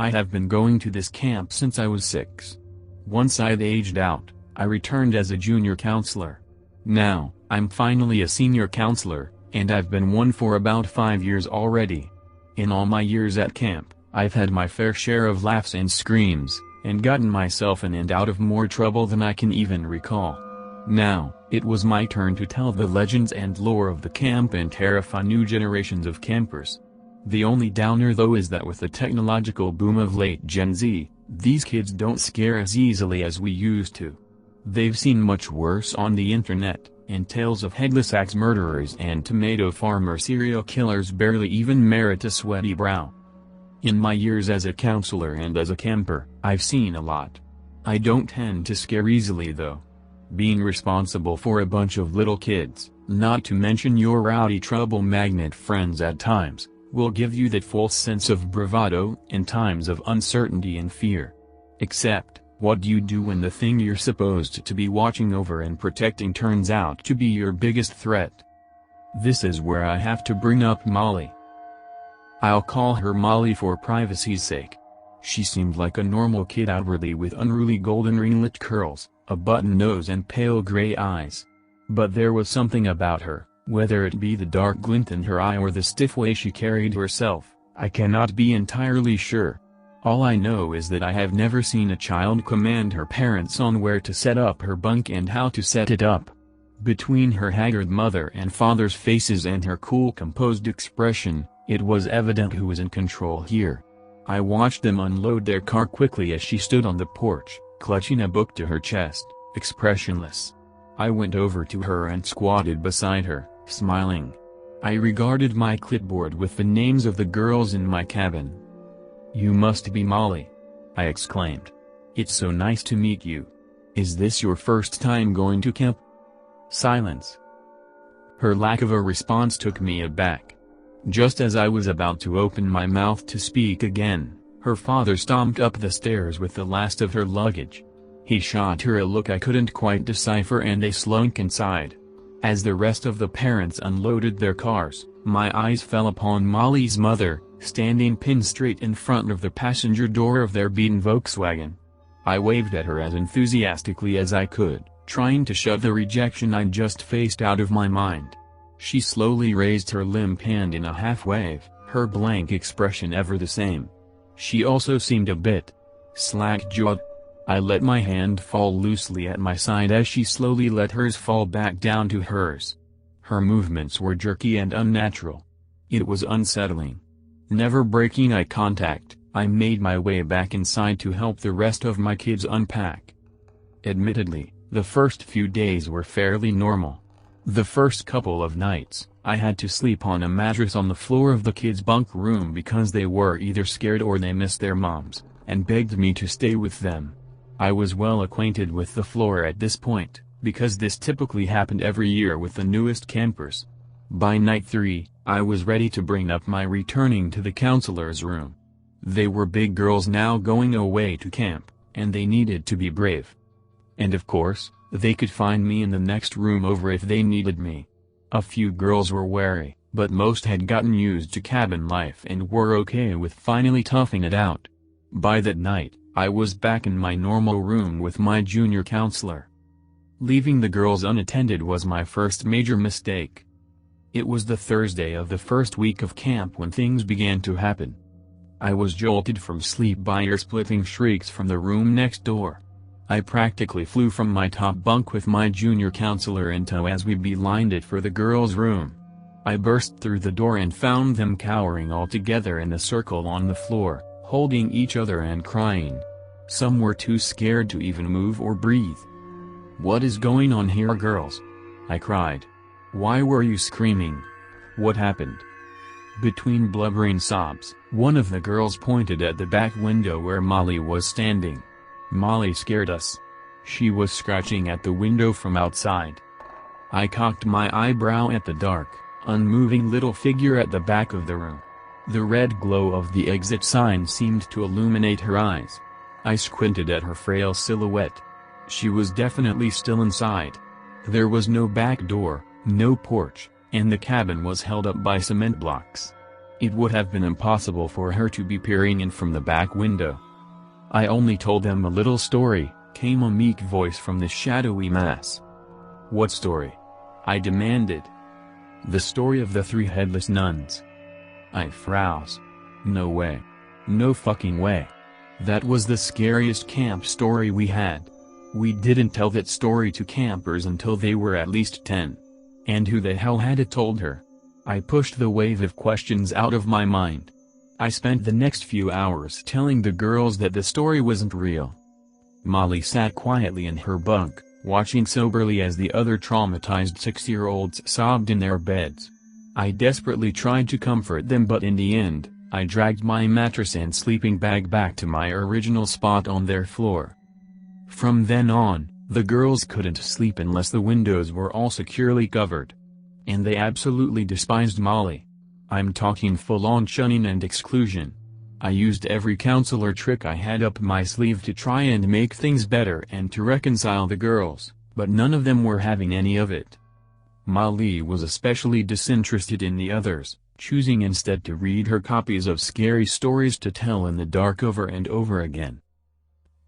I have been going to this camp since I was 6. Once I'd aged out, I returned as a junior counselor. Now, I'm finally a senior counselor, and I've been one for about 5 years already. In all my years at camp, I've had my fair share of laughs and screams, and gotten myself in and out of more trouble than I can even recall. Now, it was my turn to tell the legends and lore of the camp and terrify new generations of campers. The only downer though is that with the technological boom of late Gen Z, these kids don't scare as easily as we used to. They've seen much worse on the internet, and tales of headless axe murderers and tomato farmer serial killers barely even merit a sweaty brow. In my years as a counselor and as a camper, I've seen a lot. I don't tend to scare easily though. Being responsible for a bunch of little kids, not to mention your rowdy trouble magnet friends at times, will give you that false sense of bravado in times of uncertainty and fear. Except, what do you do when the thing you're supposed to be watching over and protecting turns out to be your biggest threat? This is where I have to bring up Molly. I'll call her Molly for privacy's sake. She seemed like a normal kid outwardly with unruly golden ringlet curls, a button nose and pale gray eyes. But there was something about her, whether it be the dark glint in her eye or the stiff way she carried herself, I cannot be entirely sure. All I know is that I have never seen a child command her parents on where to set up her bunk and how to set it up. Between her haggard mother and father's faces and her cool composed expression, it was evident who was in control here. I watched them unload their car quickly as she stood on the porch, clutching a book to her chest, expressionless. I went over to her and squatted beside her, smiling. I regarded my clipboard with the names of the girls in my cabin. "You must be Molly," I exclaimed. "It's so nice to meet you. Is this your first time going to camp?" Silence. Her lack of a response took me aback. Just as I was about to open my mouth to speak again, her father stomped up the stairs with the last of her luggage. He shot her a look I couldn't quite decipher and they slunk inside. As the rest of the parents unloaded their cars, my eyes fell upon Molly's mother, standing pin straight in front of the passenger door of their beaten Volkswagen. I waved at her as enthusiastically as I could, trying to shove the rejection I'd just faced out of my mind. She slowly raised her limp hand in a half-wave, her blank expression ever the same. She also seemed a bit slack-jawed. I let my hand fall loosely at my side as she slowly let hers fall back down to hers. Her movements were jerky and unnatural. It was unsettling. Never breaking eye contact, I made my way back inside to help the rest of my kids unpack. Admittedly, the first few days were fairly normal. The first couple of nights, I had to sleep on a mattress on the floor of the kids' bunk room because they were either scared or they missed their moms, and begged me to stay with them. I was well acquainted with the floor at this point, because this typically happened every year with the newest campers. By night 3, I was ready to bring up my returning to the counselor's room. They were big girls now going away to camp, and they needed to be brave. And of course, they could find me in the next room over if they needed me. A few girls were wary, but most had gotten used to cabin life and were okay with finally toughing it out. By that night, I was back in my normal room with my junior counselor. Leaving the girls unattended was my first major mistake. It was the Thursday of the first week of camp when things began to happen. I was jolted from sleep by ear-splitting shrieks from the room next door. I practically flew from my top bunk with my junior counselor in tow as we beelined it for the girls' room. I burst through the door and found them cowering all together in a circle on the floor, holding each other and crying. Some were too scared to even move or breathe. "What is going on here, girls?" I cried. "Why were you screaming? What happened?" Between blubbering sobs, one of the girls pointed at the back window where Molly was standing. Molly scared us. She was scratching at the window from outside. I cocked my eyebrow at the dark, unmoving little figure at the back of the room. The red glow of the exit sign seemed to illuminate her eyes. I squinted at her frail silhouette. She was definitely still inside. There was no back door, no porch, and the cabin was held up by cement blocks. It would have been impossible for her to be peering in from the back window. "I only told them a little story," came a meek voice from the shadowy mass. "What story?" I demanded. "The story of the 3 headless nuns." I froze. No way. No fucking way. That was the scariest camp story we had. We didn't tell that story to campers until they were at least 10. And who the hell had it told her? I pushed the wave of questions out of my mind. I spent the next few hours telling the girls that the story wasn't real. Molly sat quietly in her bunk, watching soberly as the other traumatized 6-year-olds sobbed in their beds. I desperately tried to comfort them, but in the end, I dragged my mattress and sleeping bag back to my original spot on their floor. From then on, the girls couldn't sleep unless the windows were all securely covered. And they absolutely despised Molly. I'm talking full-on shunning and exclusion. I used every counselor trick I had up my sleeve to try and make things better and to reconcile the girls, but none of them were having any of it. Molly was especially disinterested in the others, choosing instead to read her copies of scary stories to tell in the dark over and over again.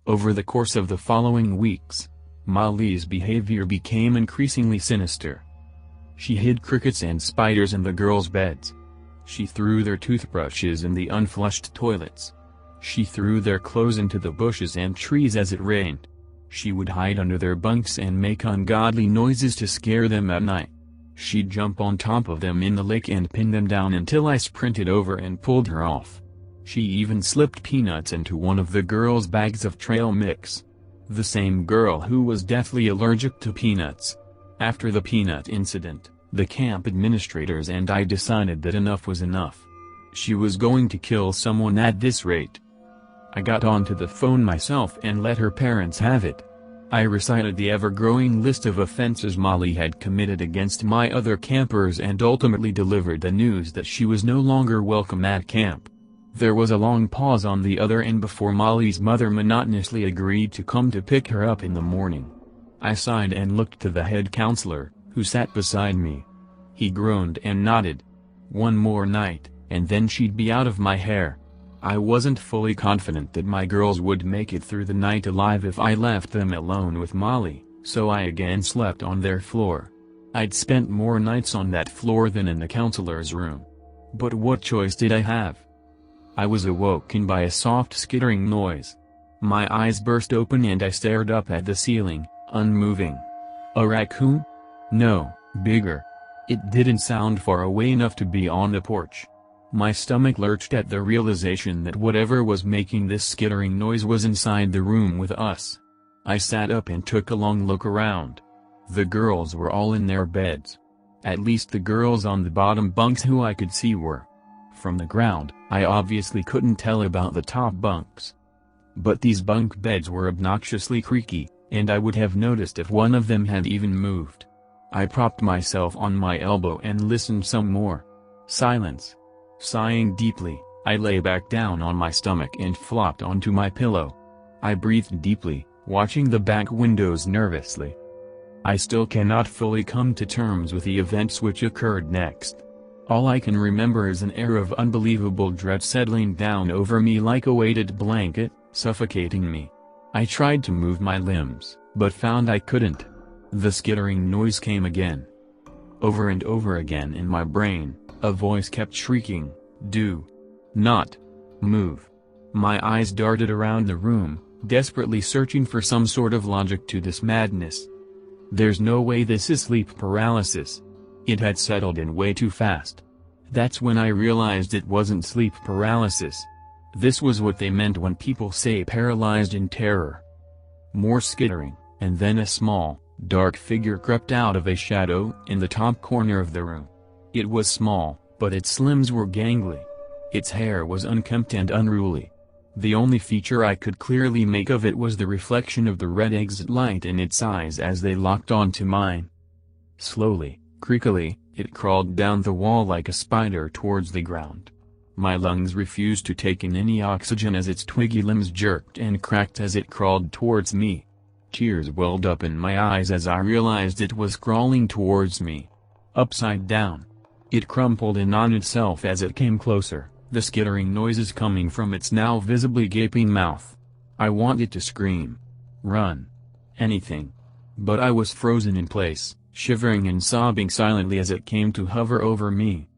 Over the course of the following weeks, Molly's behavior became increasingly sinister. She hid crickets and spiders in the girls' beds. She threw their toothbrushes in the unflushed toilets. She threw their clothes into the bushes and trees as it rained. She would hide under their bunks and make ungodly noises to scare them at night. She'd jump on top of them in the lake and pin them down until I sprinted over and pulled her off. She even slipped peanuts into one of the girls' bags of trail mix. The same girl who was deathly allergic to peanuts. After the peanut incident, the camp administrators and I decided that enough was enough. She was going to kill someone at this rate. I got onto the phone myself and let her parents have it. I recited the ever-growing list of offenses Molly had committed against my other campers and ultimately delivered the news that she was no longer welcome at camp. There was a long pause on the other end before Molly's mother monotonously agreed to come to pick her up in the morning. I sighed and looked to the head counselor, who sat beside me. He groaned and nodded. One more night, and then she'd be out of my hair. I wasn't fully confident that my girls would make it through the night alive if I left them alone with Molly, so I again slept on their floor. I'd spent more nights on that floor than in the counselor's room. But what choice did I have? I was awoken by a soft skittering noise. My eyes burst open and I stared up at the ceiling, unmoving. A raccoon? No, bigger. It didn't sound far away enough to be on the porch. My stomach lurched at the realization that whatever was making this skittering noise was inside the room with us. I sat up and took a long look around. The girls were all in their beds. At least the girls on the bottom bunks who I could see were. From the ground, I obviously couldn't tell about the top bunks. But these bunk beds were obnoxiously creaky, and I would have noticed if one of them had even moved. I propped myself on my elbow and listened some more. Silence. Sighing deeply, I lay back down on my stomach and flopped onto my pillow. I breathed deeply, watching the back windows nervously. I still cannot fully come to terms with the events which occurred next. All I can remember is an air of unbelievable dread settling down over me like a weighted blanket, suffocating me. I tried to move my limbs, but found I couldn't. The skittering noise came again. Over and over again in my brain, a voice kept shrieking, "Do not move." My eyes darted around the room, desperately searching for some sort of logic to this madness. There's no way this is sleep paralysis. It had settled in way too fast. That's when I realized it wasn't sleep paralysis. This was what they meant when people say paralyzed in terror. More skittering, and then a small, dark figure crept out of a shadow in the top corner of the room. It was small, but its limbs were gangly. Its hair was unkempt and unruly. The only feature I could clearly make of it was the reflection of the red exit light in its eyes as they locked onto mine. Slowly, creakily, it crawled down the wall like a spider towards the ground. My lungs refused to take in any oxygen as its twiggy limbs jerked and cracked as it crawled towards me. Tears welled up in my eyes as I realized it was crawling towards me. Upside down. It crumpled in on itself as it came closer, the skittering noises coming from its now visibly gaping mouth. I wanted to scream. Run. Anything. But I was frozen in place, shivering and sobbing silently as it came to hover over me.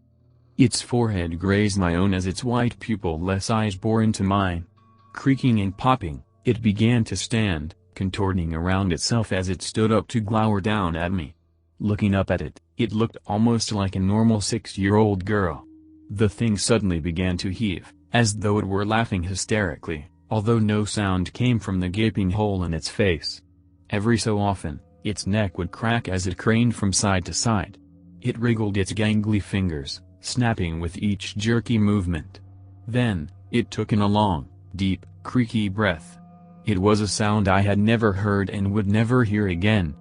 Its forehead grazed my own as its white pupil-less eyes bore into mine. Creaking and popping, it began to stand, contorting around itself as it stood up to glower down at me. Looking up at it, it looked almost like a normal 6-year-old girl. The thing suddenly began to heave, as though it were laughing hysterically, although no sound came from the gaping hole in its face. Every so often, its neck would crack as it craned from side to side. It wriggled its gangly fingers, snapping with each jerky movement. Then, it took in a long, deep, creaky breath. It was a sound I had never heard and would never hear again.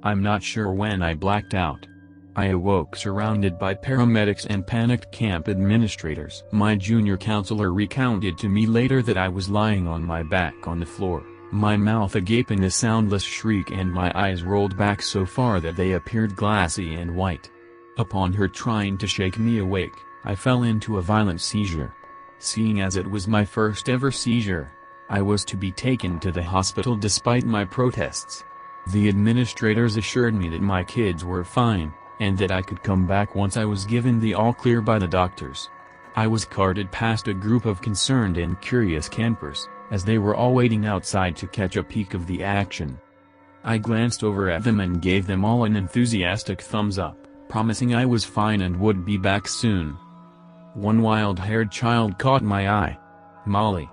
I'm not sure when I blacked out. I awoke surrounded by paramedics and panicked camp administrators. My junior counselor recounted to me later that I was lying on my back on the floor, my mouth agape in a soundless shriek and my eyes rolled back so far that they appeared glassy and white. Upon her trying to shake me awake, I fell into a violent seizure. Seeing as it was my first ever seizure, I was to be taken to the hospital despite my protests. The administrators assured me that my kids were fine, and that I could come back once I was given the all-clear by the doctors. I was carted past a group of concerned and curious campers, as they were all waiting outside to catch a peek of the action. I glanced over at them and gave them all an enthusiastic thumbs up, promising I was fine and would be back soon. One wild-haired child caught my eye. Molly.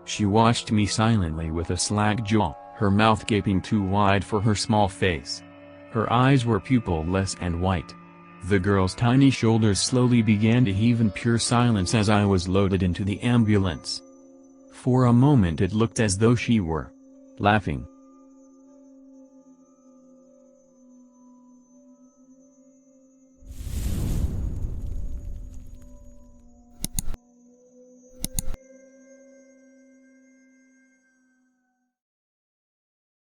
She watched me silently with a slack jaw, her mouth gaping too wide for her small face. Her eyes were pupil-less and white. The girl's tiny shoulders slowly began to heave in pure silence as I was loaded into the ambulance. For a moment it looked as though she were laughing,